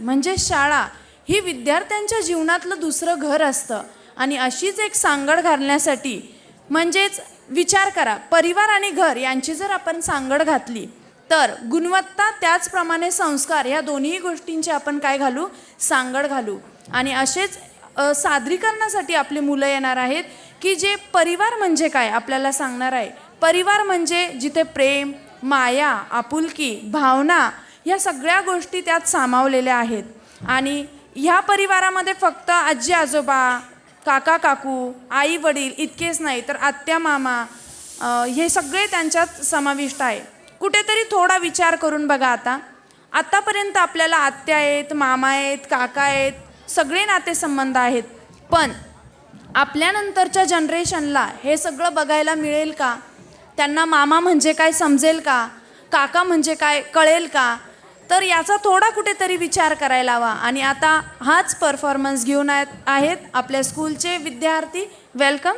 म्हणजे शाळा ही विद्यार्थ्यांच्या जीवनातलं दुसरं घर असतं. आणि अशीच एक सांगड घालण्यासाठी म्हणजेच विचार करा, परिवार आणि घर यांची जर आपण सांगड घातली तर गुणवत्ता त्याचप्रमाणे संस्कार या दोन्ही गोष्टींची आपण काय घालू, सांगड घालू. आणि असेच सादरीकरणासाठी आपली मुलं येणार आहेत की जे परिवार म्हणजे काय आपल्याला सांगणार आहे. परिवार म्हणजे जिथे प्रेम, माया, आपुलकी, भावना या सगळ्या गोष्टी त्यात सामावलेल्या आहेत. आणि ह्या परिवारामध्ये फक्त आजी आजोबा, काका काकू, आई वडील इतकेच नाही तर आत्या मामा हे सगळे त्यांच्यात समाविष्ट आहे. कुठेतरी थोडा विचार करून बघा, आतापर्यंत आपल्याला आत्या आहेत, मामा आहेत, काका आहेत, सगळे नातेसंबंध आहेत. पण आपल्यानंतरच्या जनरेशनला हे सगळं बघायला मिळेल का? त्यांना मामा म्हणजे काय समजेल का? काका म्हणजे काय कळेल का? तर याचा थोडा कुठेतरी विचार करायला हवा. आणि आता हाच परफॉर्मन्स घेऊन आहेत आपल्या स्कूलचे विद्यार्थी. वेलकम.